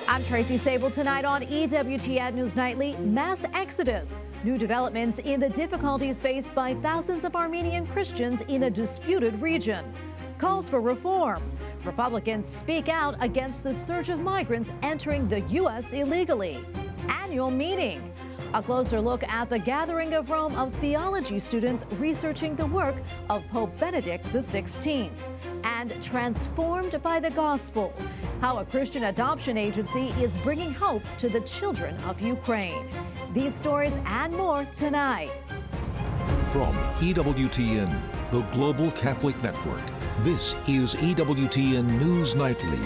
I'm Tracy Sabol. Tonight on EWTN News Nightly, mass exodus. New developments in the difficulties faced by thousands of Armenian Christians in a disputed region. Calls for reform. Republicans speak out against the surge of migrants entering the U.S. illegally. Annual meeting. A closer look at the gathering of Rome of theology students researching the work of Pope Benedict XVI. And transformed by the gospel, how a Christian adoption agency is bringing hope to the children of Ukraine. These stories and more tonight. From EWTN, the Global Catholic Network, this is EWTN News Nightly.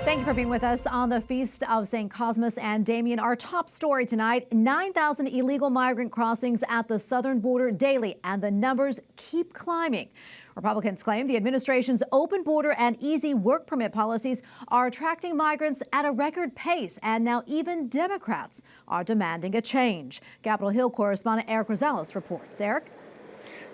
Thank you for being with us on the Feast of St. Cosmas and Damian. Our top story tonight, 9,000 illegal migrant crossings at the southern border daily, and the numbers keep climbing. Republicans claim the administration's open border and easy work permit policies are attracting migrants at a record pace, and now even Democrats are demanding a change. Capitol Hill correspondent Eric Rosales reports. Eric?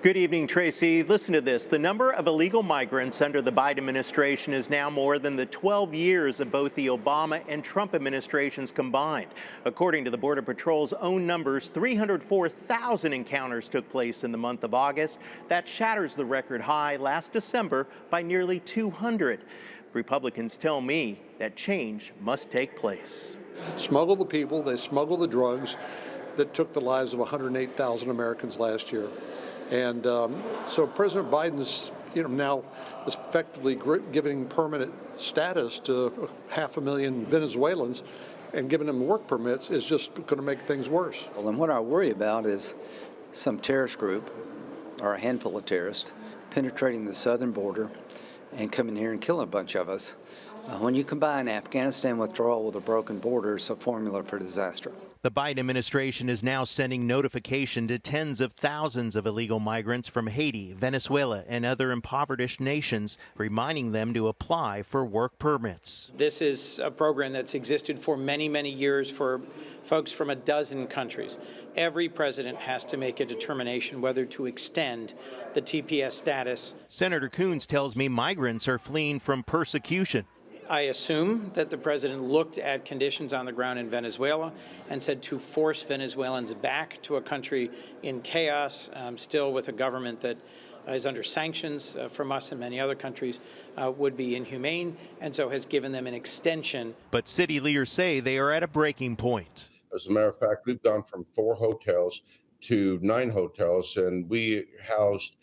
Good evening, Tracy. Listen to this. The number of illegal migrants under the Biden administration is now more than the 12 years of both the Obama and Trump administrations combined. According to the Border Patrol's own numbers, 304,000 encounters took place in the month of August. That shatters the record high last December by nearly 200. Republicans tell me that change must take place. Smuggle the people, they smuggle the drugs that took the lives of 108,000 Americans last year. And so President Biden's, now effectively giving permanent status to 500,000 Venezuelans and giving them work permits is just going to make things worse. Well, and what I worry about is some terrorist group or a handful of terrorists penetrating the southern border and coming here and killing a bunch of us. When you combine Afghanistan withdrawal with a broken border, it's a formula for disaster. The Biden administration is now sending notification to tens of thousands of illegal migrants from Haiti, Venezuela, and other impoverished nations, reminding them to apply for work permits. This is a program that's existed for many, many years for folks from a dozen countries. Every president has to make a determination whether to extend the TPS status. Senator Coons tells me migrants are fleeing from persecution. I assume that the president looked at conditions on the ground in Venezuela and said to force Venezuelans back to a country in chaos, still with a government that is under sanctions from us and many other countries, would be inhumane, and so has given them an extension. But city leaders say they are at a breaking point. As a matter of fact, we've gone from 4 hotels to 9 hotels, and we housed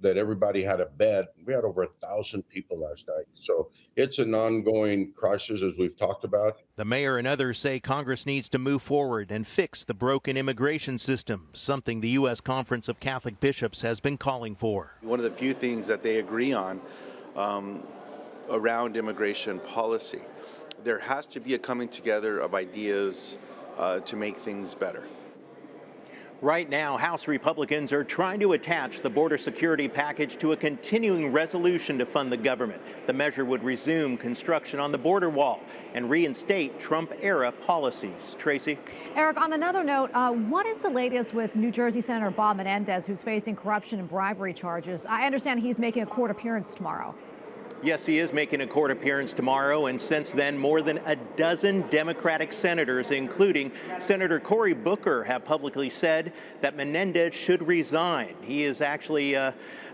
that everybody had a bed. We had over 1,000 people last night. So it's an ongoing crisis, as we've talked about. The mayor and others say Congress needs to move forward and fix the broken immigration system, something the U.S. Conference of Catholic Bishops has been calling for. One of the few things that they agree on around immigration policy, there has to be a coming together of ideas to make things better. Right now, House Republicans are trying to attach the border security package to a continuing resolution to fund the government. The measure would resume construction on the border wall and reinstate Trump-era policies. Tracy? Eric, on another note, what is the latest with New Jersey Senator Bob Menendez, who's facing corruption and bribery charges? I understand he's making a court appearance tomorrow. Yes, he is making a court appearance tomorrow, and since then, more than a dozen Democratic senators, including Senator Cory Booker, have publicly said that Menendez should resign. He is actually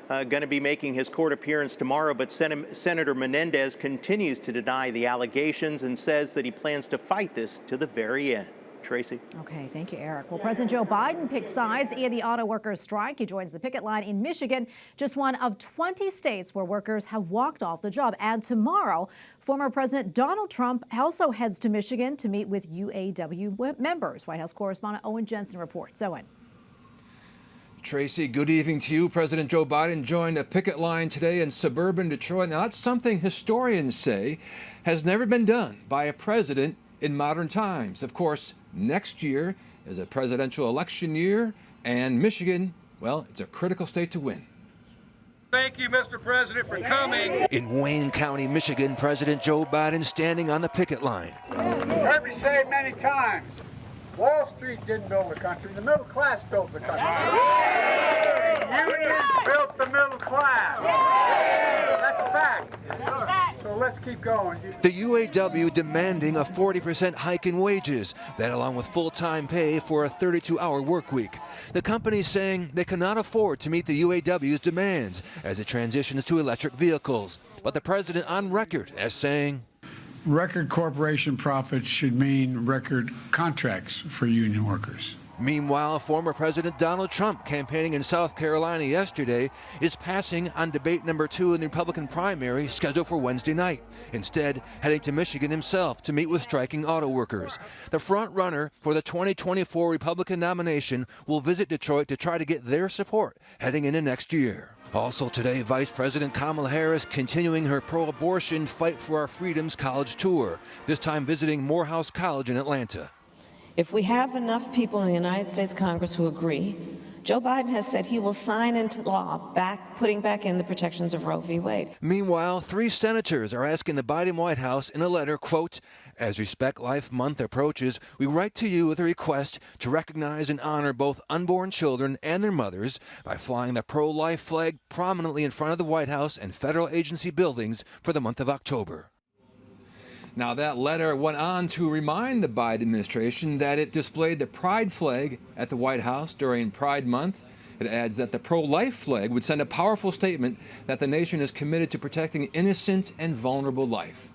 going to be making his court appearance tomorrow, but Senator Menendez continues to deny the allegations and says that he plans to fight this to the very end. Tracy? Okay, thank you, Eric. Well, President Joe Biden picked sides in the auto workers' strike. He joins the picket line in Michigan, just one of 20 states where workers have walked off the job. And tomorrow, former President Donald Trump also heads to Michigan to meet with UAW members. White House correspondent Owen Jensen reports. Owen. Tracy, good evening to you. President Joe Biden joined a picket line today in suburban Detroit. Now, that's something historians say has never been done by a president in modern times. Of course, next year is a presidential election year, and Michigan, well, it's a critical state to win. Thank you, Mr. President, for coming. In Wayne County, Michigan, President Joe Biden standing on the picket line. Heard me say many times, Wall Street didn't build the country, the middle class built the country. Unions built the middle class. That's a fact. So So let's keep going. The UAW demanding a 40% hike in wages, that along with full-time pay for a 32-hour work week. The company saying they cannot afford to meet the UAW's demands as it transitions to electric vehicles. But the president on record as saying, Record corporation profits should mean record contracts for union workers. Meanwhile, former President Donald Trump, campaigning in South Carolina yesterday, is passing on debate number 2 in the Republican primary scheduled for Wednesday night, instead heading to Michigan himself to meet with striking auto workers. The front-runner for the 2024 Republican nomination will visit Detroit to try to get their support heading into next year. Also today, Vice President Kamala Harris continuing her pro-abortion Fight for Our Freedoms college tour, this time visiting Morehouse College in Atlanta. If we have enough people in the United States Congress who agree, Joe Biden has said he will sign into law putting back in the protections of Roe v. Wade. Meanwhile, 3 senators are asking the Biden White House in a letter, quote, as Respect Life Month approaches, we write to you with a request to recognize and honor both unborn children and their mothers by flying the pro-life flag prominently in front of the White House and federal agency buildings for the month of October. Now, that letter went on to remind the Biden administration that it displayed the pride flag at the White House during Pride Month. It adds that the pro-life flag would send a powerful statement that the nation is committed to protecting innocent and vulnerable life.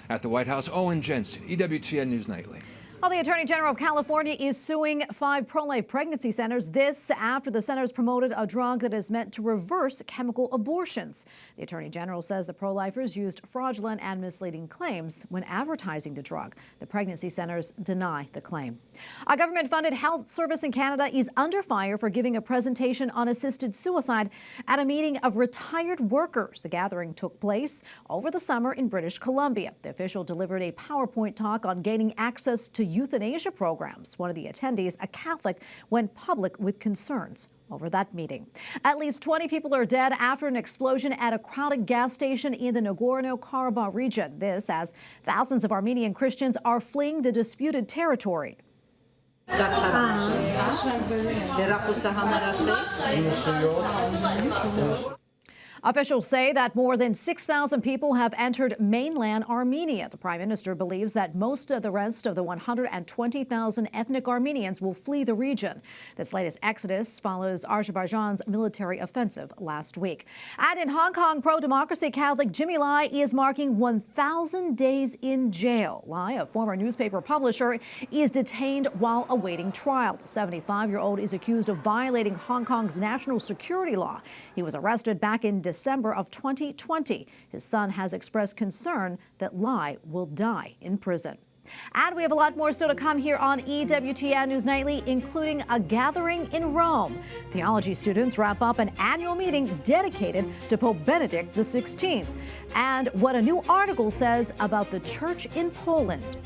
At the White House, Owen Jensen, EWTN News Nightly. Well, the Attorney General of California is suing 5 pro-life pregnancy centers. This after the centers promoted a drug that is meant to reverse chemical abortions. The Attorney General says the pro-lifers used fraudulent and misleading claims when advertising the drug. The pregnancy centers deny the claim. A government-funded health service in Canada is under fire for giving a presentation on assisted suicide at a meeting of retired workers. The gathering took place over the summer in British Columbia. The official delivered a PowerPoint talk on gaining access to euthanasia programs. One of the attendees, a Catholic, went public with concerns over that meeting. At least 20 people are dead after an explosion at a crowded gas station in the Nagorno-Karabakh region. This as thousands of Armenian Christians are fleeing the disputed territory. Officials say that more than 6,000 people have entered mainland Armenia. The Prime Minister believes that most of the rest of the 120,000 ethnic Armenians will flee the region. This latest exodus follows Azerbaijan's military offensive last week. And in Hong Kong, pro-democracy Catholic Jimmy Lai is marking 1,000 days in jail. Lai, a former newspaper publisher, is detained while awaiting trial. The 75-year-old is accused of violating Hong Kong's national security law. He was arrested back in December of 2020. His son has expressed concern that Lai will die in prison. And we have a lot more still to come here on EWTN News Nightly, including a gathering in Rome. Theology students wrap up an annual meeting dedicated to Pope Benedict XVI, and what a new article says about the church in Poland.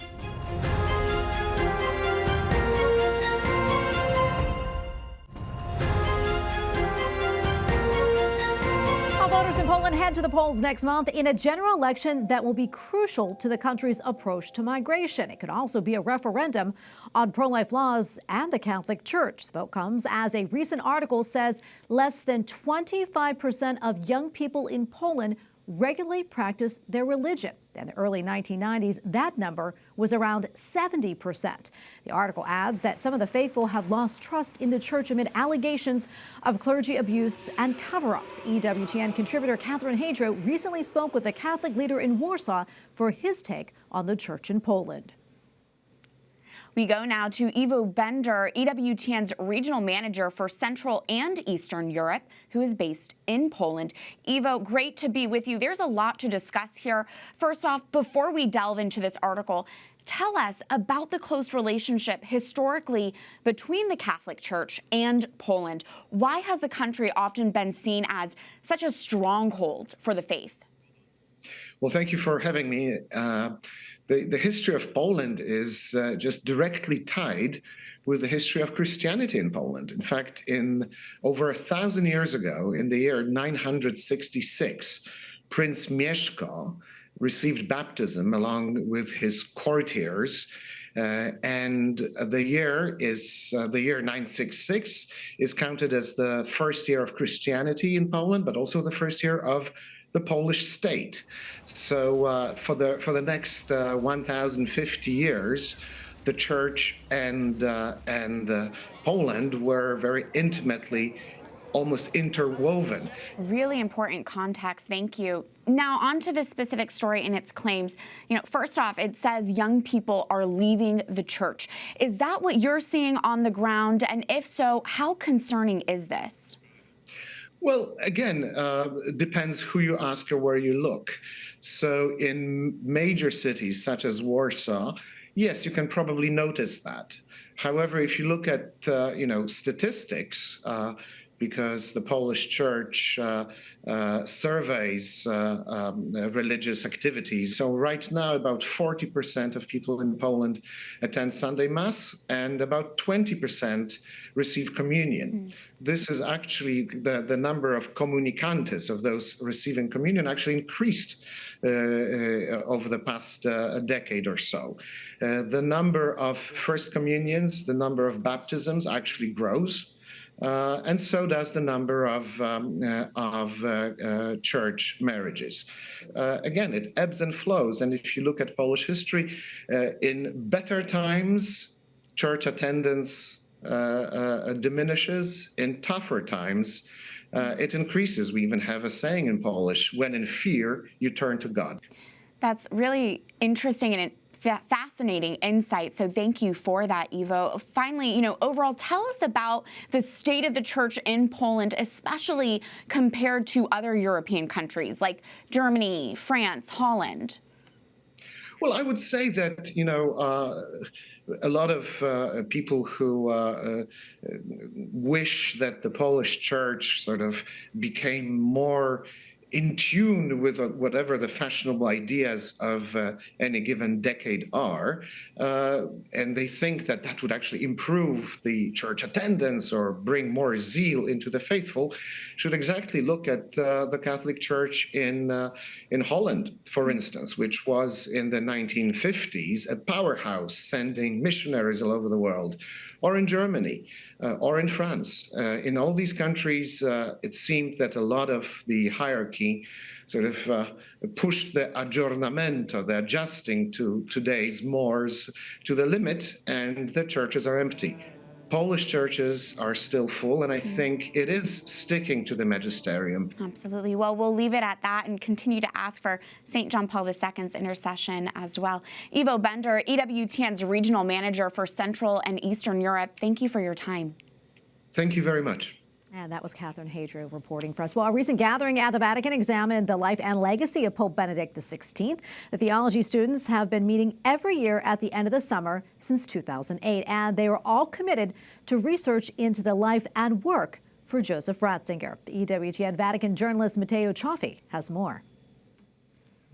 Voters in Poland head to the polls next month in a general election that will be crucial to the country's approach to migration. It could also be a referendum on pro-life laws and the Catholic Church. The vote comes as a recent article says less than 25% of young people in Poland regularly practice their religion. In the early 1990s, that number was around 70%. The article adds that some of the faithful have lost trust in the church amid allegations of clergy abuse and cover-ups. EWTN contributor Catherine Hadro recently spoke with a Catholic leader in Warsaw for his take on the church in Poland. We go now to Ivo Bender, EWTN's regional manager for Central and Eastern Europe, who is based in Poland. Ivo, great to be with you. There's a lot to discuss here. First off, before we delve into this article, tell us about the close relationship historically between the Catholic Church and Poland. Why has the country often been seen as such a stronghold for the faith? Well, thank you for having me. The history of Poland is just directly tied with the history of Christianity in Poland. In fact, in over 1,000 years ago, in the year 966, Prince Mieszko received baptism along with his courtiers. And the year 966 is counted as the first year of Christianity in Poland, but also the first year of the Polish state. So for the next 1,050 years, the Church and Poland were very intimately, almost interwoven. Really important context. Thank you. Now, on to the specific story and its claims. First off, it says young people are leaving the church. Is that what you're seeing on the ground? And if so, how concerning is this? Well, again, it depends who you ask or where you look. So in major cities such as Warsaw, yes, you can probably notice that. However, if you look at, statistics, because the Polish Church surveys religious activities. So right now, about 40% of people in Poland attend Sunday Mass, and about 20% receive communion. This is actually the number of communicantes, of those receiving communion, actually increased over the past decade or so. The number of first communions, the number of baptisms actually grows. And so does the number of church marriages. Again, it ebbs and flows. And if you look at Polish history, in better times, church attendance diminishes. In tougher times, it increases. We even have a saying in Polish, when in fear, you turn to God. That's really interesting and fascinating insight. So thank you for that, Ivo. Finally, overall, tell us about the state of the church in Poland, especially compared to other European countries like Germany, France, Holland. Well, I would say that, a lot of people who wish that the Polish church sort of became more in tune with whatever the fashionable ideas of any given decade are, and they think that that would actually improve the church attendance or bring more zeal into the faithful, should exactly look at the Catholic Church in Holland, for instance, which was in the 1950s a powerhouse, sending missionaries all over the world, or in Germany, or in France. In all these countries, it seemed that a lot of the hierarchy sort of pushed the aggiornamento, the adjusting to today's mores, to the limit, and the churches are empty. Polish churches are still full, and I think it is sticking to the magisterium. Absolutely. Well, we'll leave it at that and continue to ask for St. John Paul II's intercession as well. Ivo Bender, EWTN's regional manager for Central and Eastern Europe, thank you for your time. Thank you very much. And that was Catherine Hadrian reporting for us. Well, a recent gathering at the Vatican examined the life and legacy of Pope Benedict XVI. The theology students have been meeting every year at the end of the summer since 2008, and they were all committed to research into the life and work for Joseph Ratzinger. The EWTN Vatican journalist Matteo Cioffi has more.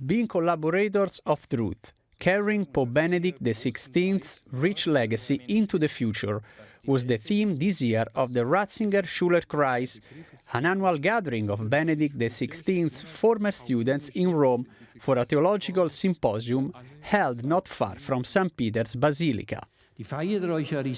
Being collaborators of truth, carrying Pope Benedict XVI's rich legacy into the future was the theme this year of the Ratzinger-Schulerkreis, an annual gathering of Benedict XVI's former students in Rome for a theological symposium held not far from St. Peter's Basilica. The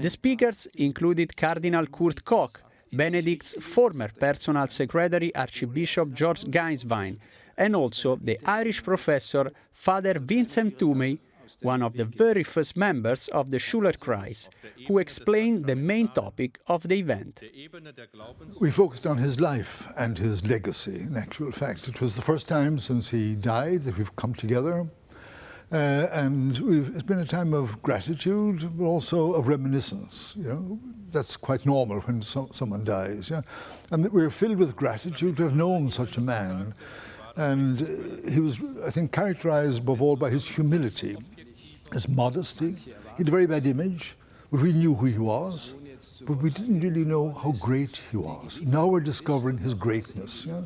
speakers included Cardinal Kurt Koch, Benedict's former personal secretary, Archbishop George Gainswein, and also the Irish professor Father Vincent Toomey, one of the very first members of the Schulerkreis, who explained the main topic of the event. We focused on his life and his legacy, in actual fact. It was the first time since he died that we've come together. And it's been a time of gratitude, but also of reminiscence. That's quite normal when someone dies. Yeah? And that we're filled with gratitude to have known such a man. And he was, I think, characterized above all by his humility, his modesty. He had a very bad image, but we knew who he was, but we didn't really know how great he was. Now we're discovering his greatness. Yeah?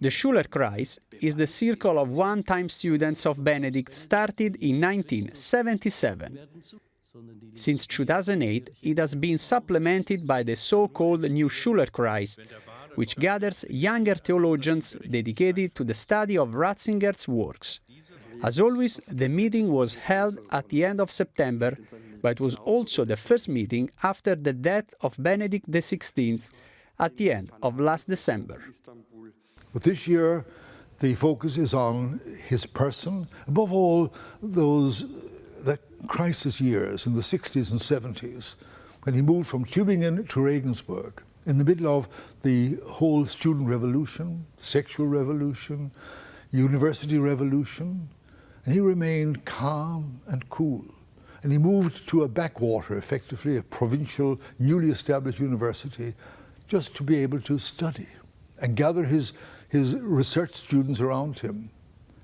The Schulerkreis is the circle of one-time students of Benedict started in 1977. Since 2008, it has been supplemented by the so-called New Schulerkreis, which gathers younger theologians dedicated to the study of Ratzinger's works. As always, the meeting was held at the end of September, but was also the first meeting after the death of Benedict XVI, at the end of last December. But this year, the focus is on his person, above all that crisis years in the 60s and 70s, when he moved from Tübingen to Regensburg, in the middle of the whole student revolution, sexual revolution, university revolution, and he remained calm and cool. And he moved to a backwater, effectively, a provincial, newly established university, just to be able to study and gather his research students around him.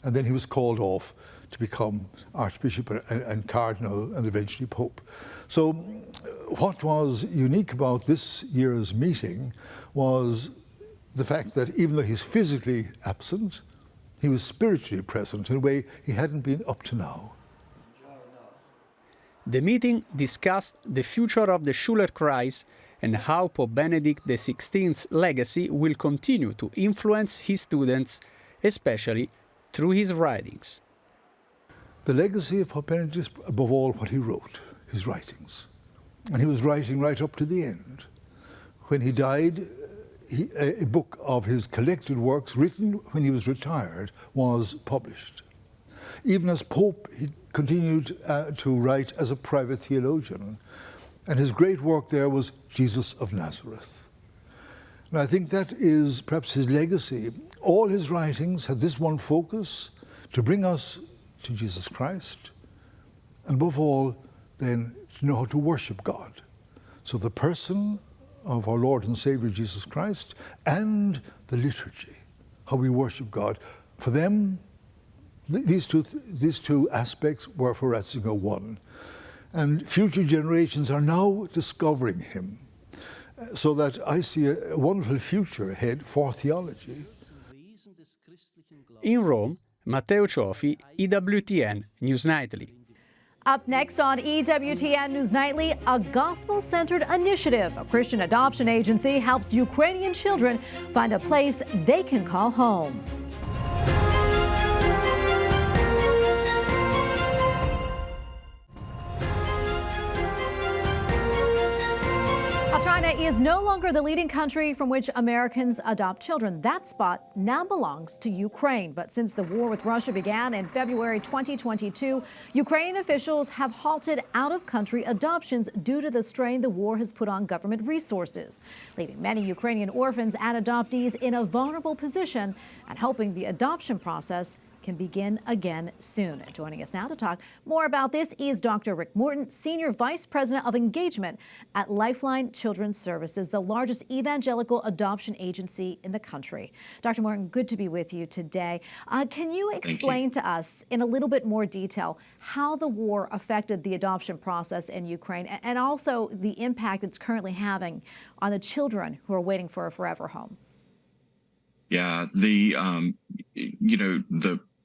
And then he was called off to become Archbishop and Cardinal and eventually Pope. So what was unique about this year's meeting was the fact that even though he's physically absent, he was spiritually present in a way he hadn't been up to now. The meeting discussed the future of the Schülerkreis and how Pope Benedict XVI's legacy will continue to influence his students, especially through his writings. The legacy of Pope Benedict is, above all, what he wrote, his writings. And he was writing right up to the end. When he died, a book of his collected works, written when he was retired, was published. Even as Pope, he continued to write as a private theologian. And his great work there was Jesus of Nazareth. And I think that is perhaps his legacy. All his writings had this one focus, to bring us to Jesus Christ, and above all, then to know how to worship God. So the person of our Lord and Savior Jesus Christ and the liturgy, how we worship God. For them, these two aspects were for Ratzinger one. And future generations are now discovering him, so that I see a wonderful future ahead for theology. In Rome, Matteo Ciofi, EWTN News Nightly. Up next on EWTN News Nightly, a gospel-centered initiative. A Christian adoption agency helps Ukrainian children find a place they can call home. China is no longer the leading country from which Americans adopt children. That spot now belongs to Ukraine. But since the war with Russia began in February 2022, Ukrainian officials have halted out-of-country adoptions due to the strain the war has put on government resources, leaving many Ukrainian orphans and adoptees in a vulnerable position and hoping the adoption process can begin again soon. Joining us now to talk more about this is Dr. Rick Morton, Senior Vice President of Engagement at Lifeline Children's Services, the largest evangelical adoption agency in the country. Dr. Morton, good to be with you today. Can you explain to us in a little bit more detail how the war affected the adoption process in Ukraine and also the impact it's currently having on the children who are waiting for a forever home? Yeah, the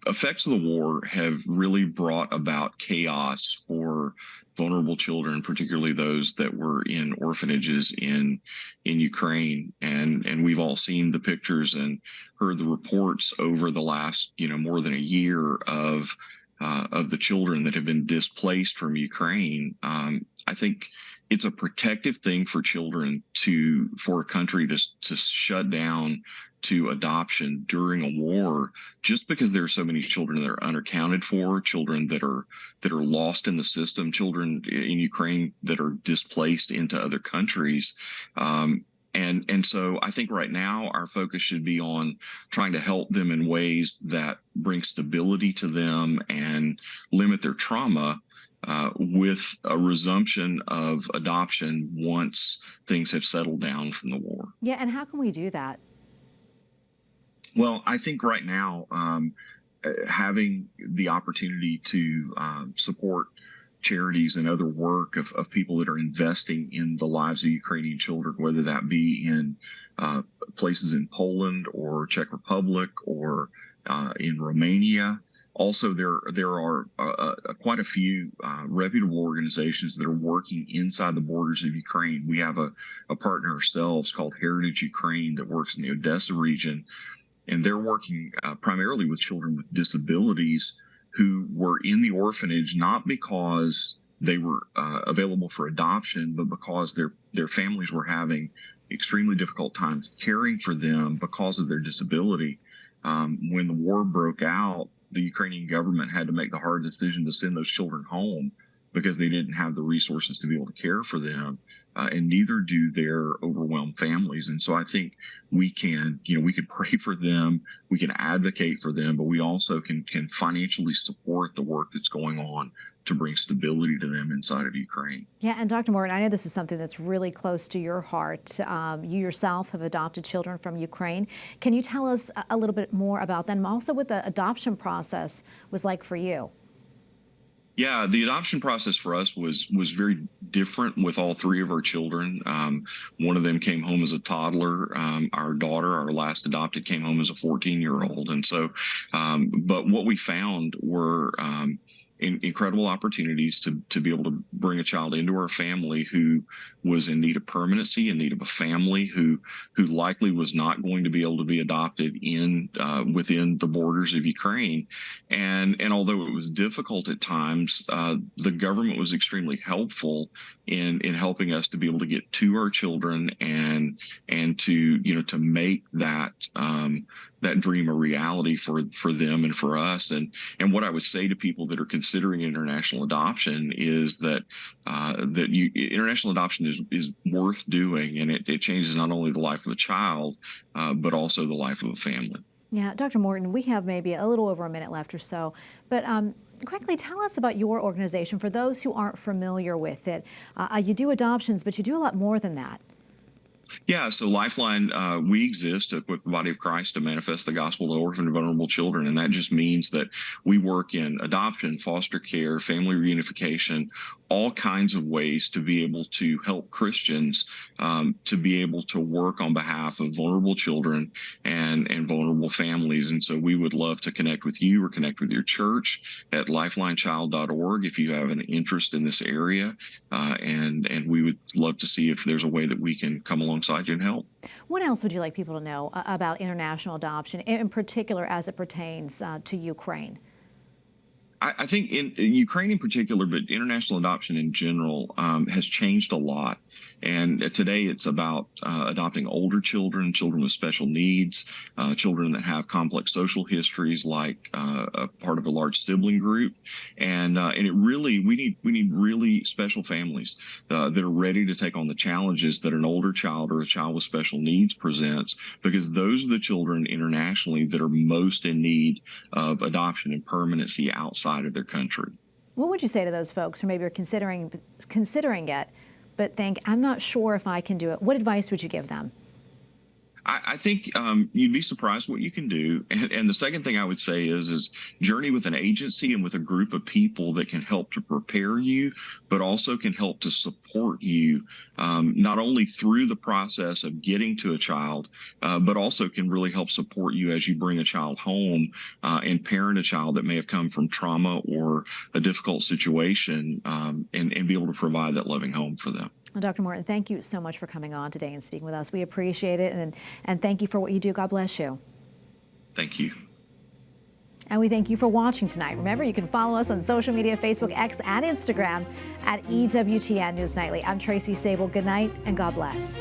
effects of the war have really brought about chaos for vulnerable children, particularly those that were in orphanages in Ukraine. And we've all seen the pictures and heard the reports over the last, more than a year of the children that have been displaced from Ukraine. I think it's a protective thing for children for a country to shut down to adoption during a war, just because there are so many children that are unaccounted for, children that are lost in the system, children in Ukraine that are displaced into other countries. And so I think right now our focus should be on trying to help them in ways that bring stability to them and limit their trauma, with a resumption of adoption once things have settled down from the war. Yeah, and how can we do that? Well, I think right now, having the opportunity to support charities and other work of people that are investing in the lives of Ukrainian children, whether that be in places in Poland or Czech Republic or in Romania. Also, there are quite a few reputable organizations that are working inside the borders of Ukraine. We have a partner ourselves called Heritage Ukraine that works in the Odessa region, and they're working primarily with children with disabilities who were in the orphanage not because they were available for adoption, but because their families were having extremely difficult times caring for them because of their disability. When the war broke out, the Ukrainian government had to make the hard decision to send those children home because they didn't have the resources to be able to care for them, and neither do their overwhelmed families. And so I think we can pray for them, we can advocate for them, but we also can financially support the work that's going on to bring stability to them inside of Ukraine. Yeah, and Dr. Morton, I know this is something that's really close to your heart. You yourself have adopted children from Ukraine. Can you tell us a little bit more about them, also what the adoption process was like for you? Yeah, the adoption process for us was very different with all three of our children. One of them came home as a toddler. Our daughter, our last adopted, came home as a 14-year-old. And so, but what we found were incredible opportunities to be able to bring a child into our family who was in need of permanency, in need of a family, who likely was not going to be able to be adopted within the borders of Ukraine. And although it was difficult at times, the government was extremely helpful in helping us to be able to get to our children and to make that dream a reality for them and for us. And what I would say to people that are considering international adoption is that international adoption is worth doing, and it changes not only the life of a child, but also the life of a family. Yeah, Dr. Morton, we have maybe a little over a minute left or so, but quickly tell us about your organization for those who aren't familiar with it. You do adoptions, but you do a lot more than that. Yeah, so Lifeline, we exist to equip the body of Christ to manifest the gospel to orphan and vulnerable children. And that just means that we work in adoption, foster care, family reunification, all kinds of ways to be able to help Christians to be able to work on behalf of vulnerable children and vulnerable families. And so we would love to connect with you or connect with your church at lifelinechild.org if you have an interest in this area. And we would love to see if there's a way that we can come alongside you and help. What else would you like people to know about international adoption, in particular as it pertains to Ukraine? I think in Ukraine in particular, but international adoption in general has changed a lot. And today it's about adopting older children, children with special needs, children that have complex social histories, like a part of a large sibling group. And it really, we need really special families that are ready to take on the challenges that an older child or a child with special needs presents, because those are the children internationally that are most in need of adoption and permanency outside of their country. What would you say to those folks who maybe are considering it, but think, I'm not sure if I can do it? What advice would you give them? I think you'd be surprised what you can do. And the second thing I would say is journey with an agency and with a group of people that can help to prepare you, but also can help to support you, not only through the process of getting to a child, but also can really help support you as you bring a child home and parent a child that may have come from trauma or a difficult situation, and be able to provide that loving home for them. Well, Dr. Morton, thank you so much for coming on today and speaking with us. We appreciate it, and thank you for what you do. God bless you. Thank you. And we thank you for watching tonight. Remember, you can follow us on social media, Facebook, X, and Instagram at EWTN News Nightly. I'm Tracy Sabol. Good night, and God bless.